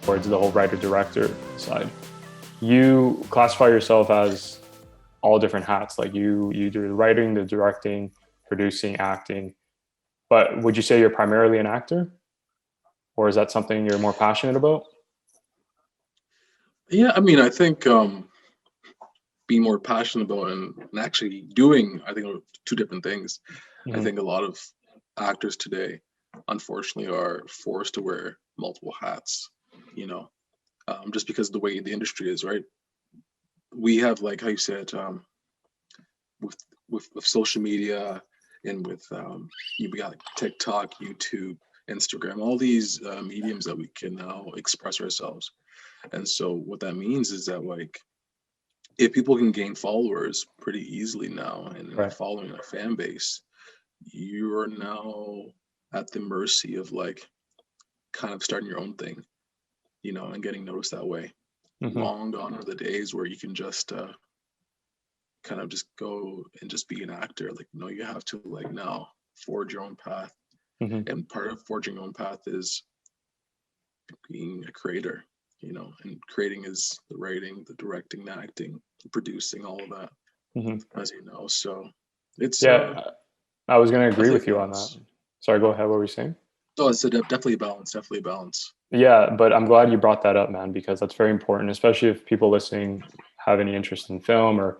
towards the whole writer-director side. You classify yourself as all different hats. Like you do the writing, the directing, producing, acting. But would you say you're primarily an actor? Or is that something you're more passionate about? Yeah, I mean, I think being more passionate about and actually doing, I think, are two different things. I Mm-hmm. think a lot of actors today, unfortunately, are forced to wear multiple hats, you know, just because of the way the industry is, right? We have, like how you said, with with social media and with you got like TikTok, YouTube, Instagram, all these mediums that we can now express ourselves. And so what that means is that like if people can gain followers pretty easily now and a Right. following and a fan base, you are now at the mercy of like kind of starting your own thing, and getting noticed that way. Mm-hmm. Long gone are the days where you can just kind of just go and just be an actor. Like, no, you have to like now forge your own path. Mm-hmm. And part of forging your own path is being a creator, and creating is the writing, the directing, the acting, the producing, all of that, Mm-hmm. as you know. So it's Yeah, I was going to agree definitely with a you on that. balance. Sorry, go ahead. What were you saying? Oh, it's definitely a balance, definitely a balance. Yeah, but I'm glad you brought that up, man, because that's very important, especially if people listening have any interest in film or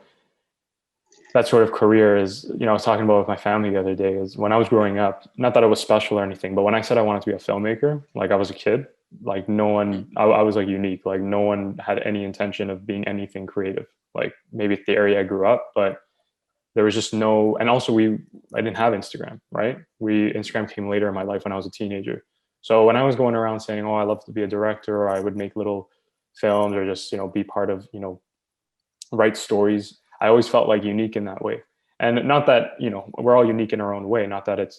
that sort of career. Is, I was talking about with my family the other day, is when I was growing up, not that it was special or anything, but when I said I wanted to be a filmmaker, like I was a kid, like no one, I was like unique, like no one had any intention of being anything creative, like maybe the area I grew up, but there was just no, and also I didn't have Instagram, right? Instagram came later in my life when I was a teenager. So when I was going around saying, oh, I love to be a director, or I would make little films, or just, be part of, write stories, I always felt like unique in that way. And not that, we're all unique in our own way, not that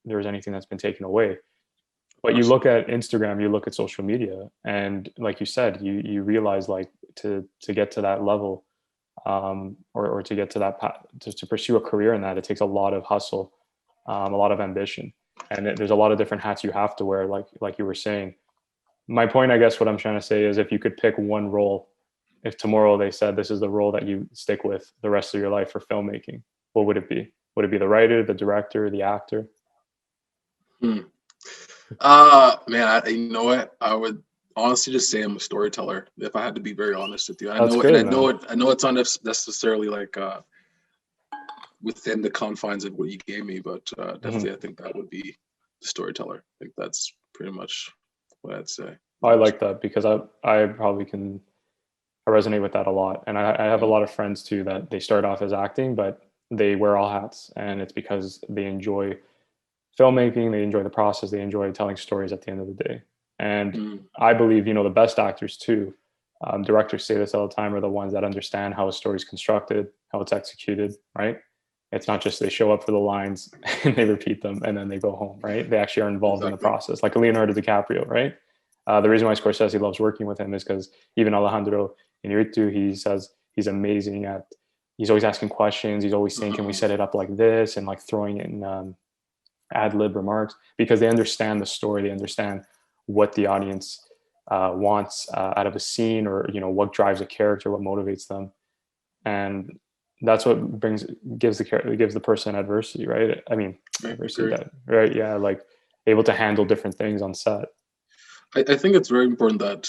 there's anything that's been taken away. Of But you course. look at Instagram, you look at social media, and like you said, you realize, like, to get to that level, or to get to that path, to pursue a career in that, it takes a lot of hustle, a lot of ambition, and there's a lot of different hats you have to wear, like you were saying. My point, I guess, what I'm trying to say is, if you could pick one role, if tomorrow they said this is the role that you stick with the rest of your life for filmmaking, what would it be? Would it be the writer, the director, the actor? Hmm. Man, you know what? I would honestly just say I'm a storyteller. If I had to be very honest with you, That's good, I know man. it. I know it's not necessarily like within the confines of what you gave me, but Hmm. definitely I think that would be the storyteller. I think that's pretty much what I'd say. I like that, because I probably can, I resonate with that a lot. And I have a Mm, lot of friends too that they start off as acting, but they wear all hats, and it's because they enjoy filmmaking, they enjoy the process, they enjoy telling stories at the end of the day. And mm, I believe, the best actors too, directors say this all the time, are the ones that understand how a story is constructed, how it's executed, right? It's not just they show up for the lines and they repeat them and then they go home, right? They actually are involved in the exactly. process, like Leonardo DiCaprio, right? The reason why Scorsese loves working with him is because even Alejandro Inarritu, he says he's amazing at, he's always asking questions. He's always saying, can we Mhm. set it up like this? And like throwing in ad lib remarks, because they understand the story. They understand what the audience wants out of a scene, or, what drives a character, what motivates them. And that's what gives the person adversity, right? I mean, I adversity, agree. that, right? Yeah, like able to handle different things on set. I think it's very important that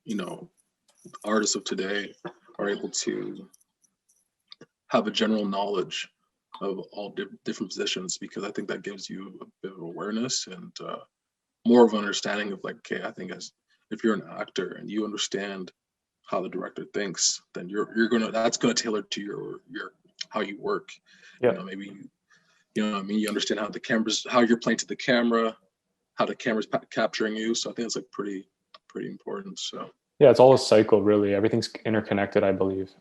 you know artists of today are able to have a general knowledge of all different positions because I think that gives you a bit of awareness and more of an understanding of like, okay, I think as if you're an actor and you understand how the director thinks, then you're gonna that's gonna tailor to your how you work. Yeah. Maybe what I mean, you understand how you're playing to the camera, how the camera's capturing you. So I think it's like pretty important. So Yeah, it's all a cycle, really. Everything's interconnected, I believe.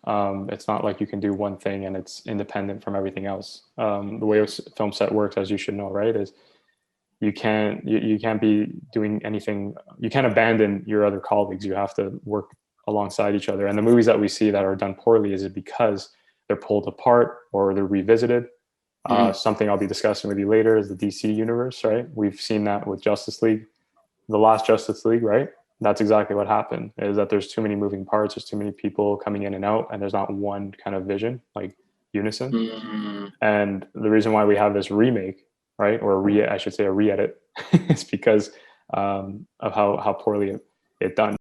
It's not like you can do one thing and it's independent from everything else. The way a film set works, as you should know, right, is you can't be doing anything. You can't abandon your other colleagues. You have to work alongside each other. And the movies that we see that are done poorly, is it because they're pulled apart or they're revisited? mm, Something I'll be discussing with you later is the DC universe, right? We've seen that with Justice League, the last Justice League, right? that's exactly what happened, is that there's too many moving parts, there's too many people coming in and out, and there's not one kind of vision, like unison. And the reason why we have this remake, right, or I should say a re-edit, is because of how poorly it done.